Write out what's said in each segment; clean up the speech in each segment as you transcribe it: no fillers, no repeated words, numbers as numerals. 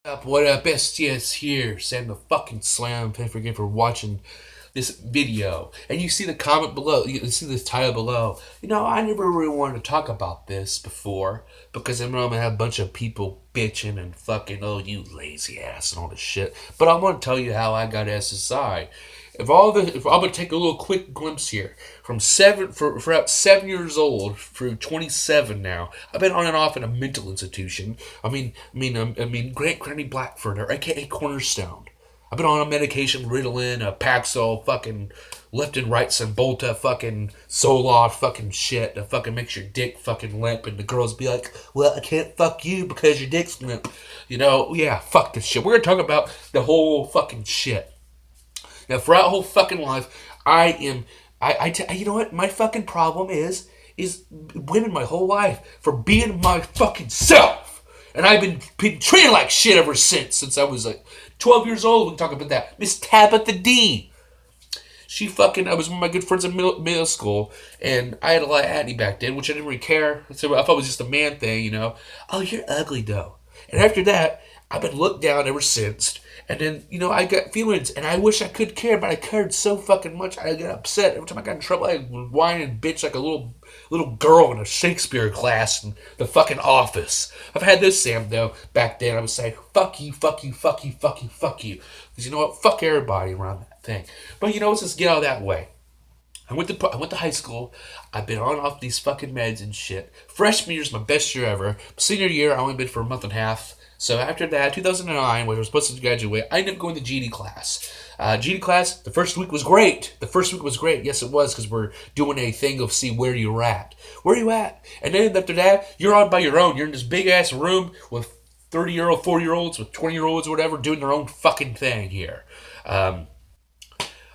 What up, STS here, Sam the fucking Slam. Thank you again for watching this video. And you see the comment below, you see this title below. I never really wanted to talk about this before because I'm gonna have a bunch of people bitching and fucking, oh, you lazy ass and all this shit. But I'm gonna tell you how I got SSI. If I'm gonna take a little quick glimpse here, for about 7 years old through 27 now, I've been on and off in a mental institution. Grant Granny Blackford, or AKA Cornerstone. I've been on a medication, Ritalin, a Paxil, fucking left and right, some Bolta, fucking Zoloft, fucking shit that fucking makes your dick fucking limp, and the girls be like, "Well, I can't fuck you because your dick's limp." Yeah, fuck this shit. We're gonna talk about the whole fucking shit. Now, throughout whole fucking life, I am. You know what? My fucking problem is women my whole life for being my fucking self, and I've been treated like shit ever since I was like 12 years old. We can talk about that. Miss Tabitha D. I was with my good friends in middle school, and I had a lot of acne back then, which I didn't really care. So I thought it was just a man thing. Oh, you're ugly though. And after that, I've been looked down ever since. And then, I got feelings, and I wish I could care, but I cared so fucking much, I got upset. Every time I got in trouble, I would whine and bitch like a little girl in a Shakespeare class in the fucking office. I've had this, Sam, though, back then. I would say, fuck you, fuck you, fuck you, fuck you, fuck you. Because you know what? Fuck everybody around that thing. But let's just get out of that way. I went to high school. I've been on off these fucking meds and shit. Freshman year is my best year ever. Senior year, I only been for a month and a half. So after that, 2009, when I was supposed to graduate, I ended up going to GD class. GD class, the first week was great. Yes, it was, because we're doing a thing of see where you're at. Where are you at? And then after that, you're on by your own. You're in this big-ass room with 30-year-old, 40-year-olds, with 20-year-olds or whatever, doing their own fucking thing here.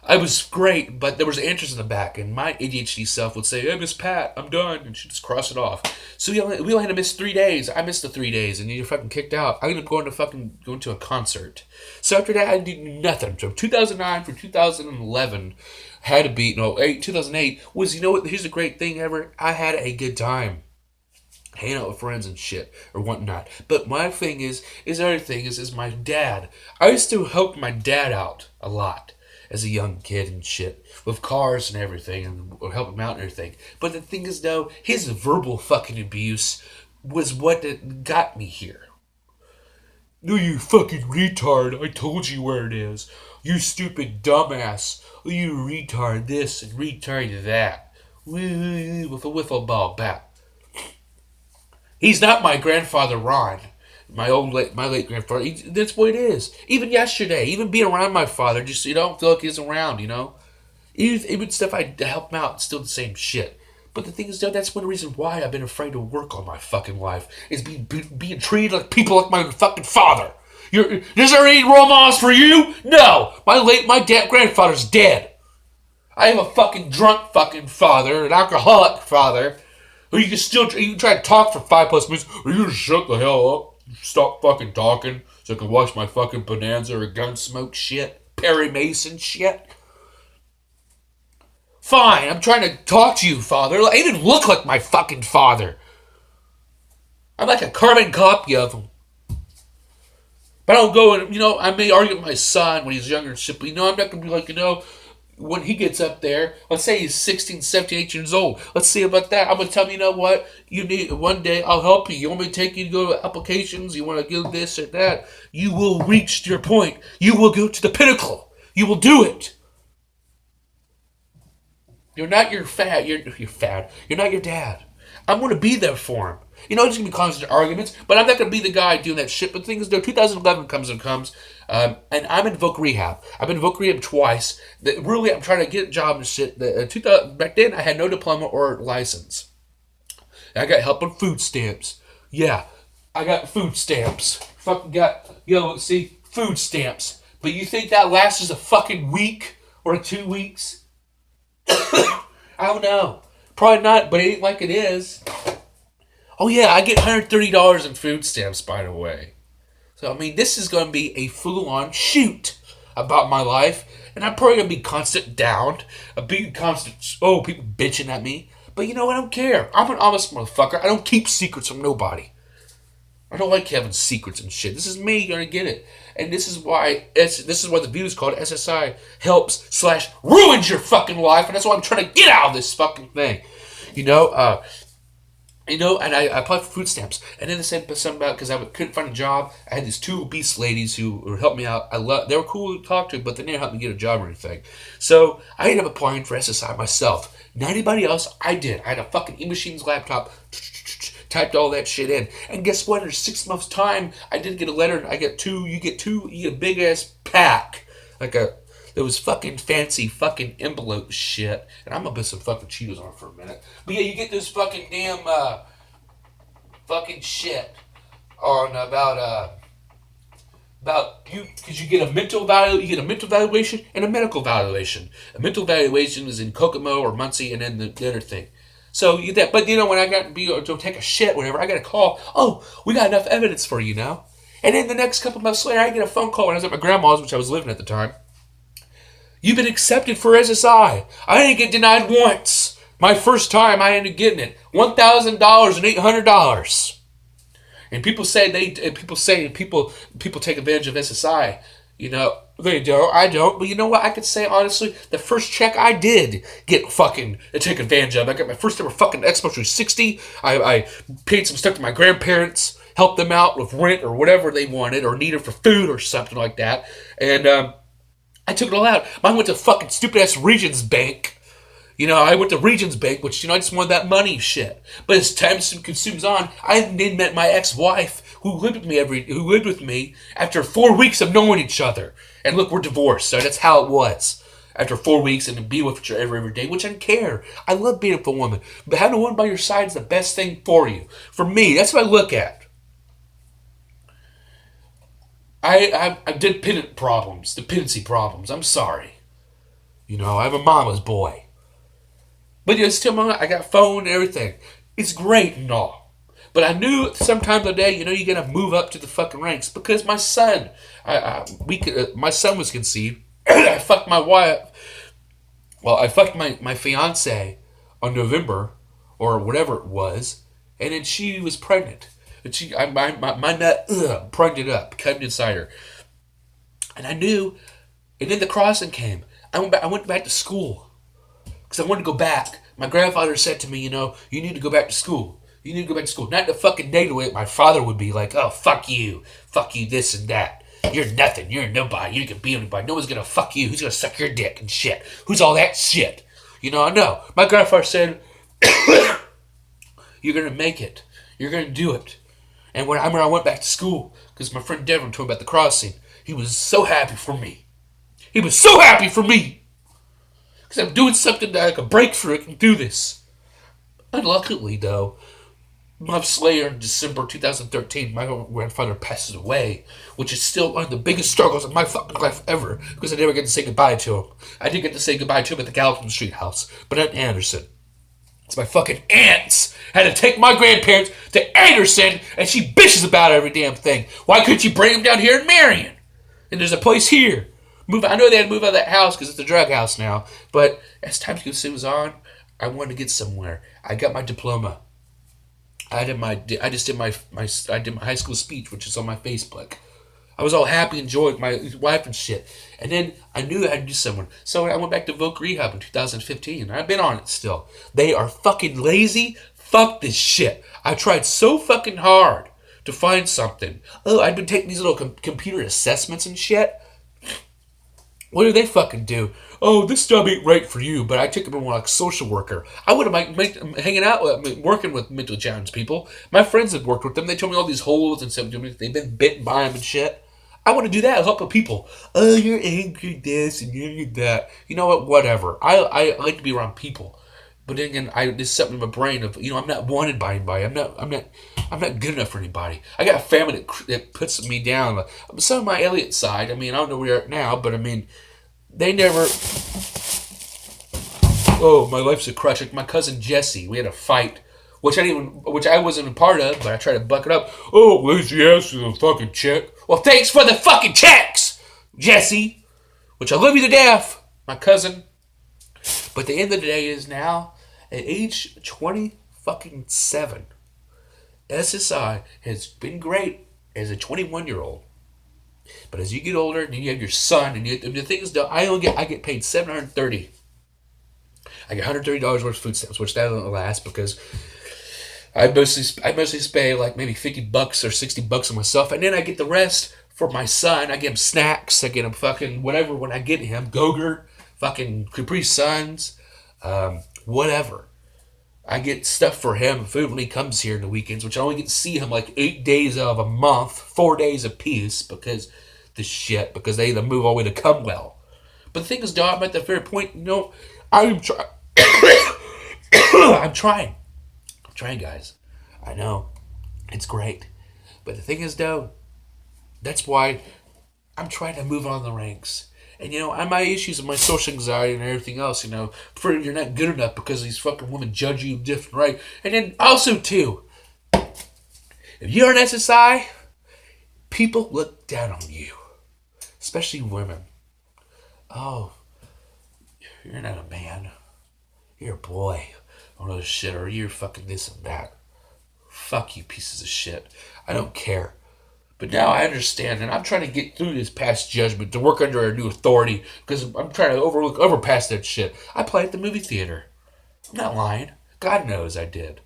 I was great, but there was answers in the back, and my ADHD self would say, "Hey, Miss Pat, I'm done," and she'd just cross it off. So we only had to miss 3 days. I missed the 3 days, and you're fucking kicked out. I ended up going to a concert. So after that, I did nothing. So 2009 for 2011 had to be 2008 was here's the great thing ever. I had a good time hanging out with friends and shit or whatnot. But my thing is the other thing is my dad. I used to help my dad out a lot as a young kid and shit with cars and everything and help him out and everything. But the thing is though, his verbal fucking abuse was what got me here. No, you fucking retard. I told you where it is. You stupid dumbass. You retard this and retard that. With a wiffle ball bat. He's not my grandfather Ron, my late grandfather. That's what it is. Even yesterday, even being around my father, just don't feel like he's around. Even stuff I help him out, it's still the same shit. But the thing is, though, that's one reason why I've been afraid to work on my fucking life is being treated like people like my fucking father. Is there any role models for you? No, my grandfather's dead. I have a fucking drunk fucking father, an alcoholic father. Or you can try to talk for 5+ minutes, or you just shut the hell up. Stop fucking talking so I can watch my fucking Bonanza or Gunsmoke shit. Perry Mason shit. Fine, I'm trying to talk to you, father. I even look like my fucking father. I'm like a carbon copy of him. But I don't go and, I may argue with my son when he's younger and shit, but I'm not going to be like, when he gets up there, let's say he's 16, 17, 18 years old. Let's see about that. I'm going to tell him, you know what? You need, one day I'll help you. You want me to take you to go to applications? You want to do this or that? You will reach your point. You will go to the pinnacle. You will do it. You're not your fad. You're fad. You're not your dad. I'm going to be there for him. There's going to be constant arguments, but I'm not going to be the guy doing that shit. But the thing is, though, 2011 comes, and I'm in voc rehab. I've been in voc rehab twice. Really, I'm trying to get a job and shit. Back then, I had no diploma or license. I got help on food stamps. Yeah, I got food stamps. Fucking got, food stamps. But you think that lasts a fucking week or 2 weeks? I don't know. Probably not, but it ain't like it is. Oh yeah, I get $130 in food stamps, by the way. So, this is going to be a full-on shoot about my life. And I'm probably going to be constant down. People bitching at me. But I don't care. I'm an honest motherfucker. I don't keep secrets from nobody. I don't like having secrets and shit. This is me gonna get it, and this is why the view is called SSI helps/ruins your fucking life, and that's why I'm trying to get out of this fucking thing. You know, and I applied for food stamps, and then they said something about because I couldn't find a job. I had these two obese ladies who helped me out. They were cool to talk to, but they didn't help me get a job or anything. So I ended up applying for SSI myself. Not anybody else. I did. I had a fucking E-Machines laptop. Typed all that shit in, and guess what? In 6 months' time, I did get a letter. And I get two. You get two. You get a big ass pack, it was fucking fancy fucking envelope shit. And I'm gonna put some fucking Cheetos on it for a minute. But yeah, you get this fucking damn fucking shit on about you because you get a mental evaluation and a medical evaluation. A mental evaluation is in Kokomo or Muncie, and then the other thing. So you that, but when I got to take a shit, whatever, I got a call. Oh, we got enough evidence for you now. And then the next couple months later, I get a phone call when I was at my grandma's, which I was living at the time. You've been accepted for SSI. I didn't get denied once. My first time, I ended up getting it $1,000 and $800. And people take advantage of SSI. They don't. I don't. But you know what? I could say honestly, the first check I did get fucking take advantage of. I got my first ever fucking Xbox 360. I paid some stuff to my grandparents, helped them out with rent or whatever they wanted or needed for food or something like that. And I took it all out. Mine went to fucking stupid ass Regions Bank. I went to Regions Bank, which, I just wanted that money shit. But as time consumes on, I then met my ex-wife who lived with me after 4 weeks of knowing each other. And look, we're divorced, so that's how it was. After 4 weeks and to be with each other every day, which I didn't care. I love being with a woman. But having a woman by your side is the best thing for you. For me, that's what I look at. I did dependency problems. I'm sorry. I'm a mama's boy. But still, I got a phone and everything. It's great and all. But I knew sometime of the day, you gotta move up to the fucking ranks because my son, my son was conceived. I fucked my wife. Well, I fucked my fiance on November or whatever it was, and then she was pregnant. And my nut pregnant up, came inside her, and I knew. And then the crossing came. I went back to school. Because I wanted to go back. My grandfather said to me, you need to go back to school. You need to go back to school. Not the fucking day to it. My father would be like, oh, fuck you, this and that. You're nothing. You're nobody. You can be anybody. No one's going to fuck you. Who's going to suck your dick and shit? Who's all that shit? I know. My grandfather said, you're going to make it. You're going to do it. And when I went back to school, because my friend Devin told me about the crossing, he was so happy for me. Because I'm doing something that I can break through. I can do this. Unluckily, though, months later, in December 2013, my grandfather passes away, which is still one of the biggest struggles of my fucking life ever, because I never get to say goodbye to him. I did get to say goodbye to him at the Gallatin Street house, but not Anderson. It's my fucking aunts had to take my grandparents to Anderson, and she bitches about every damn thing. Why couldn't you bring them down here in Marion? And there's a place here. I know they had to move out of that house because it's a drug house now. But as time goes on, I wanted to get somewhere. I got my diploma. I did my high school speech, which is on my Facebook. I was all happy and joyed with my wife and shit. And then I knew I had to do something. So I went back to Voc Rehab in 2015. I've been on it still. They are fucking lazy. Fuck this shit. I tried so fucking hard to find something. Oh, I've been taking these little computer assessments and shit. What do they fucking do? Oh, this job ain't right for you, but I took it more like social worker. I would have hanging out with, working with mentally challenged people. My friends have worked with them. They told me all these holes and stuff. They've been bitten by them and shit. I want to do that. I'll help the people. Oh, you're angry this and you're that. You know what? Whatever. I like to be around people. But then again, there's something in my brain of, I'm not wanted by anybody. I'm not good enough for anybody. I got a family that puts me down. Some of my Elliot side, I don't know where you're at now, but they never. Oh, my life's a crush. Like my cousin Jesse, we had a fight, which I wasn't a part of, but I tried to buck it up. Oh, lazy ass is a fucking check. Well, thanks for the fucking checks, Jesse. Which I love you to death, my cousin. But the end of the day is now, at age 27, SSI has been great as a 21-year-old, but as you get older and you have your son, and the thing is, though, I get paid $730. I get $130 worth of food stamps, which that doesn't last because I mostly pay like maybe $50 or $60 on myself, and then I get the rest for my son. I get him snacks. I get him fucking whatever when I get him Go-Gurt, fucking Capri Suns, whatever. I get stuff for him, food when he comes here in the weekends, which I only get to see him like 8 days of a month, 4 days apiece because they either move all the way to Cumwell. But the thing is, dog, I'm at the fair point. I'm trying. I'm trying. I'm trying, guys. I know. It's great. But the thing is, though, that's why I'm trying to move on the ranks. And, my issues and my social anxiety and everything else, for you're not good enough because these fucking women judge you different, right? And then also, too, if you're an SSI, people look down on you. Especially women. Oh, you're not a man. You're a boy. All this shit, or you're fucking this and that. Fuck you, pieces of shit. I don't care. But now I understand, and I'm trying to get through this past judgment to work under a new authority because I'm trying to overpass that shit. I play at the movie theater. I'm not lying. God knows I did.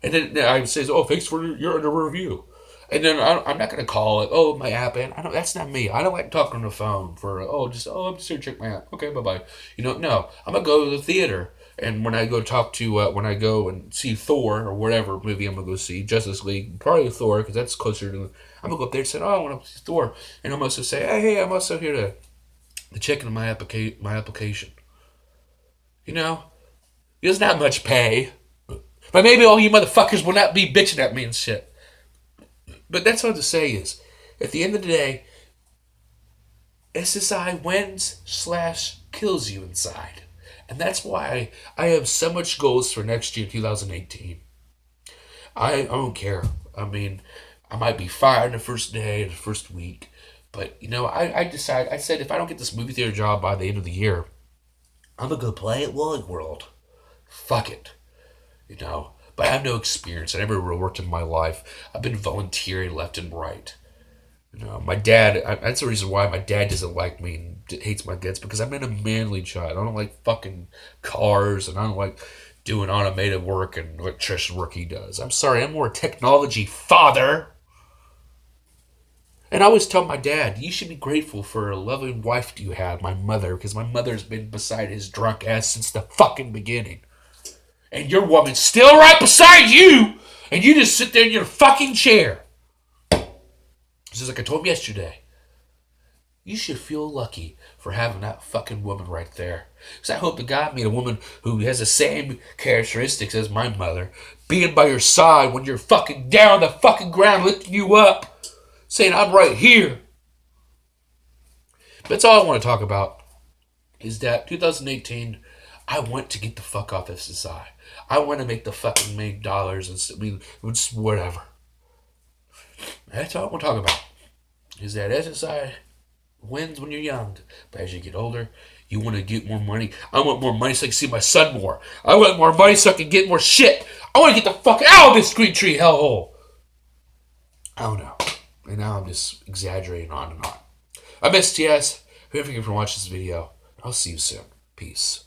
And then I would say, "Oh, thanks for your under review." And then I'm not going to call it, "Oh, my app," and that's not me. I don't like talking on the phone for, I'm just here to check my app. Okay, bye-bye. No. I'm going to go to the theater. And when I go when I go and see Thor or whatever movie I'm going to go see, Justice League, probably Thor, because that's closer to, I'm going to go up there and say, I want to see Thor. And I'm also say, hey, I'm also here to check in my application. He doesn't have much pay. But maybe all you motherfuckers will not be bitching at me and shit. But that's what to say is, at the end of the day, SSI wins/kills you inside. And that's why I have so much goals for next year, 2018. I don't care. I mean, I might be fired the first day, the first week. But, I said if I don't get this movie theater job by the end of the year, I'm going to go play at Wally World. Fuck it. But I have no experience. I never really worked in my life. I've been volunteering left and right. My dad, that's the reason why my dad doesn't like me and hates my guts, because I'm in a manly child. I don't like fucking cars, and I don't like doing automated work and electrician work he does. I'm sorry, I'm more a technology father. And I always tell my dad, you should be grateful for a loving wife you have, my mother, because my mother's been beside his drunk ass since the fucking beginning. And your woman's still right beside you, and you just sit there in your fucking chair. Just like I told him yesterday. You should feel lucky for having that fucking woman right there. Because I hope to God meet a woman who has the same characteristics as my mother, being by your side when you're fucking down the fucking ground, lifting you up, saying, I'm right here. That's all I want to talk about, is that 2018, I want to get the fuck off SSI. I want to make the fucking $1 million and just whatever. That's all I want to talk about. Is that SSI wins when you're young, but as you get older, you want to get more money. I want more money so I can see my son more. I want more money so I can get more shit. I want to get the fuck out of this Green Tree hellhole. I don't know. And now I'm just exaggerating on and on. I'm STS. Thank you for watching this video. I'll see you soon. Peace.